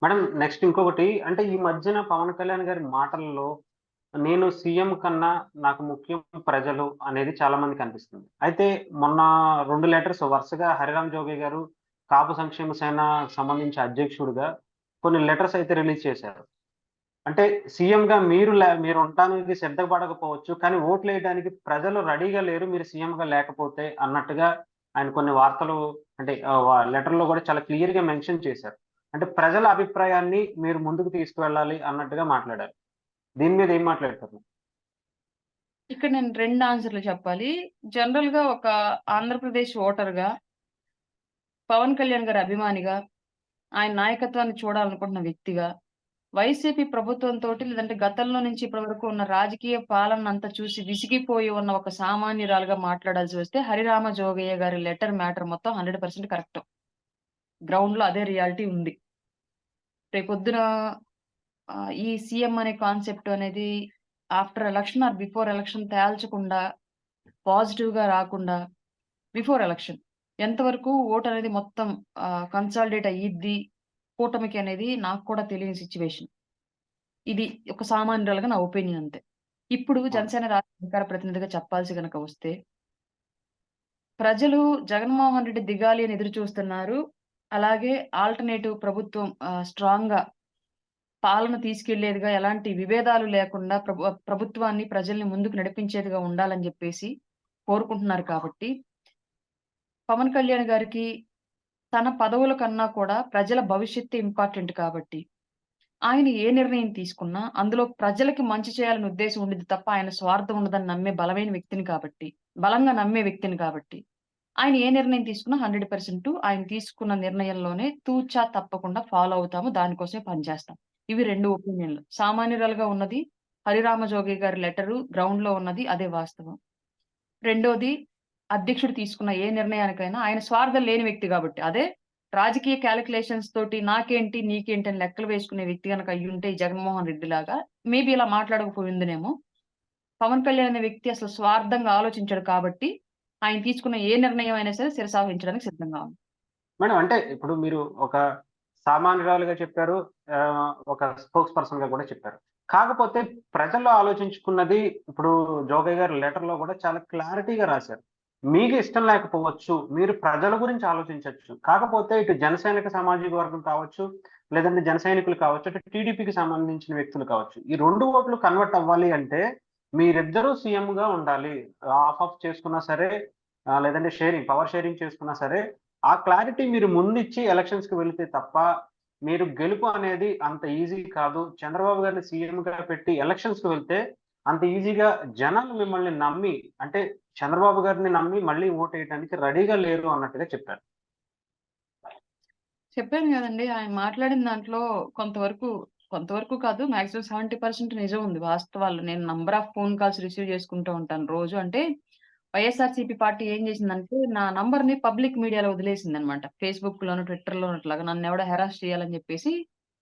Madam next ఇంకొకటి అంటే ఈ మధ్యన పవన్ కళ్యాణ్ గారి మాటల్లో నేను సీఎం కన్నా నాకు ముఖ్యం ప్రజలు అనేది చాలా మందికి అనిపిస్తుంది. అయితే మొన్న 2 లెటర్స్ వరుసగా హరిరామ్ జోగి గారు కాపు సంక్షేమ సేన సంబంధించి అధ్యక్షుడిగా కొన్ని లెటర్స్ అయితే రిలీజ్ చేశారు. అంటే సీఎంగా మీరు ఉండటానికి సిద్ధపడకపోవచ్చు. కానీ ఓట్లేయడానికి ప్రజలు రెడీగా లేరు. మీరు సీఎంగా లేకపోతే అన్నట్టుగా ఆయన కొన్ని వార్తలు అంటే లెటర్‌లో కూడా చాలా క్లియర్‌గా మెన్షన్ చేశారు. అంటే ప్రజల అభిప్రాయాన్ని మీరు ముందుకు తీసుకువెళ్ళాలి అన్నట్టుగా మాట్లాడారు. దీని మీద ఏం మాట్లాడతారు? ఇక్కడ నేను 2 ఆన్సర్‌లు చెప్పాలి. జనరల్‌గా ఒక ఆంధ్రప్రదేశ్ ఓటర్‌గా, పవన్ కళ్యాణ్ గారి అభిమానిగా, ఆయన నాయకత్వాన్ని చూడాలనుకుంటున్న వ్యక్తిగా, వైసీపీ ప్రభుత్వంతోటి లేదంటే గతంలో నుంచి ఇప్పటి వరకు ఉన్న రాజకీయ పాలనంతా చూసి విసిగిపోయి ఉన్న ఒక సామాన్యురాలుగా మాట్లాడాల్సి వస్తే హరిరామ జోగయ్య గారి లెటర్ మ్యాటర్ మొత్తం 100% కరెక్ట్. గ్రౌండ్‌లో అదే రియాలిటీ ఉంది. రేపొద్దున ఈ సీఎం అనే కాన్సెప్ట్ అనేది after election or before election తేల్చకుండా, పాజిటివ్‌గా రాకుండా బిఫోర్ ఎలక్షన్ ఎంతవరకు ఓటనేది మొత్తం కన్సాలిడేట్ అయ్యిద్ది కూటమికి అనేది నాకు కూడా తెలియని సిట్యుయేషన్. ఇది ఒక సామాన్యురాలుగా నా ఒపీనియన్ అంతే. ఇప్పుడు అవును. జనసేన రాష్ట్ర అధికార ప్రతినిధిగా చెప్పాల్సి గనక వస్తే, ప్రజలు జగన్మోహన్ రెడ్డి దిగాలి అని ఎదురు చూస్తున్నారు. అలాగే ఆల్టర్‌నేటివ్ ప్రభుత్వం స్ట్రాంగ్‌గా పాలన తీసుకెళ్లేదిగా ఎలాంటి విభేదాలు లేకుండా ప్రభుత్వాన్ని, ప్రజల్ని ముందుకు నడిపించేదిగా ఉండాలని జెప్పేసి కోరుకుంటున్నారు కాబట్టి, పవన్ కళ్యాణ్ గారికి తన పదవుల కన్నా కూడా ప్రజల భవిష్యత్తే ఇంపార్టెంట్ కాబట్టి, ఆయన ఏ నిర్ణయం తీసుకున్నా అందులో ప్రజలకి మంచి చేయాలనే ఉద్దేశ్యం ఉండిద్ది తప్ప ఆయన స్వార్థం ఉండదని నమ్మే బలంగా నమ్మే వ్యక్తిని కాబట్టి, ఆయన ఏ నిర్ణయం తీసుకున్నా 100% ఆయన తీసుకున్న నిర్ణయంలోనే తూచా తప్పకుండా ఫాలో అవుతాము. దానికోసమే పనిచేస్తాం. ఇవి 2 ఒపీనియన్‌లు. సామాన్యురాలుగా ఉన్నది హరిరామ జోగి గారి లెటరు, గ్రౌండ్‌లో ఉన్నది అదే వాస్తవం. రెండోది అధ్యక్షుడు తీసుకున్న ఏ నిర్ణయానికైనా ఆయన స్వార్థం లేని వ్యక్తి గాబట్టి. అదే రాజకీయ కాలిక్యులేషన్స్ తోటి నాకేంటి, నీకేంటి అని లెక్కలు వేసుకునే వ్యక్తి గనక అయ్యుంటే ఈ జగన్మోహన్ రెడ్డి లాగా మేబీ ఇలా మాట్లాడకపోయుందునేమో. పవన్ కళ్యాణ్ అనే వ్యక్తి అసలు స్వార్థంగా ఆలోచించడు కాబట్టి, ఆయన తీసుకున్న ఏ నిర్ణయం అయినా సరే శిరసావహించడానికి సిద్ధంగా ఉంది. మేడం అంటే ఇప్పుడు మీరు ఒక సామాన్యురాలుగా చెప్పారు. ఒక స్పోక్స్ పర్సన్‌గా కూడా చెప్పారు. కాకపోతే ప్రజలు ఆలోచించుకున్నది ఇప్పుడు జోగయ్య గారు లెటర్‌లో కూడా చాలా క్లారిటీగా రాశారు. మీకు ఇష్టం లేకపోవచ్చు. మీరు ప్రజల గురించి ఆలోచించొచ్చు. కాకపోతే ఇటు జనసైనిక సామాజిక వర్గం కావచ్చు, లేదంటే జన సైనికులు కావచ్చు, అటు టీడీపీకి సంబంధించిన వ్యక్తులు కావచ్చు. ఈ 2 ఓట్లు కన్వర్ట్ అవ్వాలి అంటే మీరిద్దరూ సీఎంగా ఉండాలి. ఆఫ్ చేసుకున్నా సరే లేదంటే పవర్ షేరింగ్ చేసుకున్నా సరే ఆ క్లారిటీ మీరు ముందిచ్చి ఎలక్షన్స్‌కి వెళితే తప్ప, మీరు గెలుపు అనేది అంత ఈజీ కాదు. చంద్రబాబు గారిని సీఎంగా పెట్టి ఎలక్షన్స్‌కి వెళ్తే అంత ఈజీగా జనాలు మిమ్మల్ని నమ్మి అంటే చంద్రబాబు గారిని నమ్మి మళ్ళీ ఓటేయడానికి రెడీగా లేరు అన్నట్టుగా చెప్పారు. చెప్పాను గదండీ! ఆయన మాట్లాడిన దాంట్లో కొంతవరకు, కొంతవరకు కాదు మాక్సిమం 70% నిజం ఉంది వాస్తవాలు. నేను number of phone calls receive చేసుకుంటూ ఉంటాను రోజు. అంటే వైఎస్ఆర్‌సీపీ పార్టీ ఏం జేసిందంటే నా నంబర్‌ని పబ్లిక్ మీడియాలో వదిలేసిందనమాట. ఫేస్‌బుక్‌లోను, ట్విట్టర్‌లోను అట్లాగా నన్నెవడో హెరాస్ చేయాలని జెప్పేసి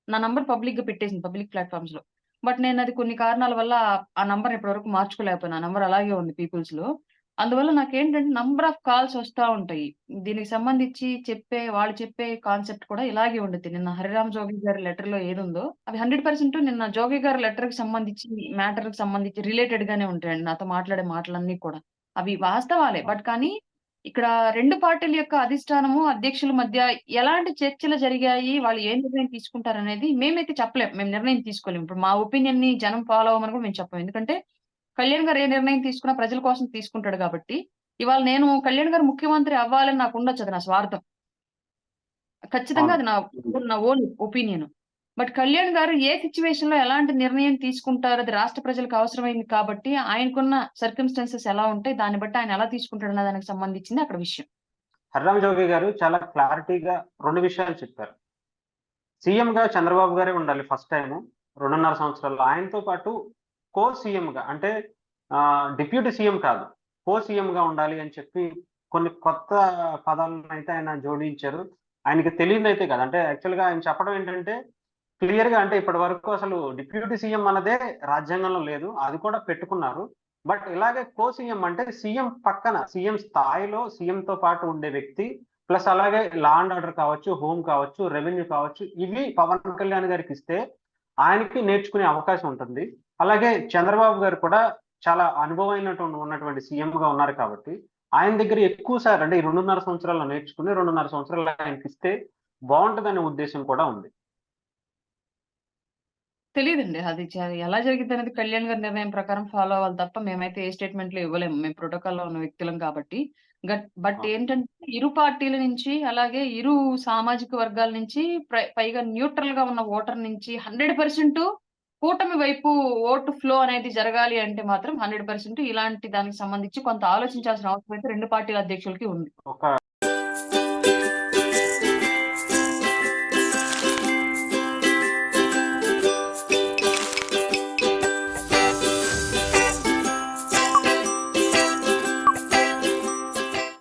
నా నంబర్ పబ్లిక్‌గా పెట్టేసింది పబ్లిక్ ప్లాట్‌ఫార్మ్స్‌లో. బట్ నేనది కొన్ని కారణాల వల్ల ఆ నంబర్‌ని ఇప్పటి వరకు మార్చుకోలేకపోయాను. ఆ నంబర్ అలాగే ఉంది పీపుల్స్‌లో. అందువల్ల నాకేంటంటే నంబర్ ఆఫ్ కాల్స్ వస్తా ఉంటాయి. దీనికి సంబంధించి వాళ్ళు చెప్పే కాన్సెప్ట్ కూడా ఇలాగే ఉండిద్ది. నిన్న హరిరామ్ జోగి గారి లెటర్‌లో ఏదుందో అవి 100% నిన్న జోగి గారి లెటర్‌కి సంబంధించి, మ్యాటర్‌కి సంబంధించి రిలేటెడ్ గానే ఉంటాయండి. నాతో మాట్లాడే మాటలన్నీ కూడా. అవి వాస్తవాలే. అవును. బట్ కానీ ఇక్కడ 2 పార్టీల యొక్క అధిష్టానము, అధ్యక్షుల మధ్య ఎలాంటి చర్చలు జరిగాయి? వాళ్ళు ఏ నిర్ణయం తీసుకుంటారనేది మేమైతే చెప్పలేం. మేము నిర్ణయం తీసుకోలేం. ఇప్పుడు మా ఒపీనియన్‌ని జనం ఫాలో అవ్వమని కూడా మేము చెప్పం. ఎందుకంటే కళ్యాణ్ గారు ఏ నిర్ణయం తీసుకున్నా ప్రజల కోసం తీసుకుంటాడు గాబట్టి, ఇవాళ నేను కళ్యాణ్ గారు ముఖ్యమంత్రి అవ్వాలని నాకుండొచ్చు. అది నా స్వార్థం. ఖచ్చితంగా అవును. అది హ్మ్. నా ఓన్ ఒపీనియన్. బట్ కళ్యాణ్ గారు ఏ సిట్యుయేషన్‌లో ఎలాంటి నిర్ణయం తీసుకుంటారు, అది రాష్ట్ర ప్రజలకు అవసరమైంది కాబట్టి, ఆయనకున్న సర్కమ్‌స్టాన్సెస్ ఎలా ఉంటాయి, దాన్ని బట్టి ఆయన ఎలా తీసుకుంటాడన్న దానికి సంబంధించింది అక్కడ విషయం. హరిరామ్ జోగి గారు చాలా క్లారిటీగా 2 విషయాలు చెప్పారు. సీఎంగా చంద్రబాబు గారే ఉండాలి ఫస్ట్ టైము. 2.5 సంవత్సరాల్లో. ఆయనతో పాటు సీఎంగా అంటే డిప్యూటీ సీఎం కాదు. సీఎంగా ఉండాలి అని చెప్పి కొన్ని కొత్త పదాలనైతే ఆయన జోడించారు. ఆయనకి తెలియనిదైతే కాదు. అంటే యాక్చువల్‌గా ఆయన చెప్పడం ఏంటంటే క్లియర్‌గా అంటే ఇప్పటి వరకు అసలు డిప్యూటీ సీఎం అన్నదే రాజ్యాంగంలో లేదు. అది కూడా పెట్టుకున్నారు. బట్ ఇలాగే సీఎం అంటే సీఎం పక్కన సీఎం స్థాయిలో సీఎంతో పాటు ఉండే వ్యక్తి ప్లస్ అలాగే లా అండ్ ఆర్డర్ కావచ్చు, హోమ్ కావచ్చు, రెవెన్యూ కావచ్చు, ఇవి పవన్ కళ్యాణ్ గారికి ఇస్తే ఆయనకి నేర్చుకునే అవకాశం ఉంటుంది. అలాగే చంద్రబాబు గారు కూడా చాలా ఉన్నటువంటి సీఎంగా ఉన్నారు కాబట్టి ఆయన దగ్గర ఎక్కువ సార్ అంటే ఈ 2.5 సంవత్సరాల్లో నేర్చుకుని 2.5 సంవత్సరాలు ఆయనకిస్తే బాగుంటదనే ఉద్దేశం కూడా ఉంది. తెలీదండి. అది ఎలా జరిగిద్దనేది కళ్యాణ్ గారి నిర్ణయం ప్రకారం ఫాలో అవ్వాలి తప్ప మేమైతే ఏ స్టేట్‌మెంట్‌లు ఇవ్వలేము. మేము ప్రోటోకాల్‌లో ఉన్న వ్యక్తులం కాబట్టి. బట్ ఆ! ఏంటంటే ఇరు పార్టీల నుంచి అలాగే ఇరు సామాజిక వర్గాల నుంచి పైగా న్యూట్రల్‌గా ఉన్న ఓటర్ నుంచి 100% కూటమి వైపు ఓటు ఫ్లో అనేది జరగాలి అంటే మాత్రం 100% ఇలాంటి దానికి సంబంధించి కొంత ఆలోచించాల్సిన అవసరం అయితే 2 పార్టీల అధ్యక్షులకి ఉంది. ఒక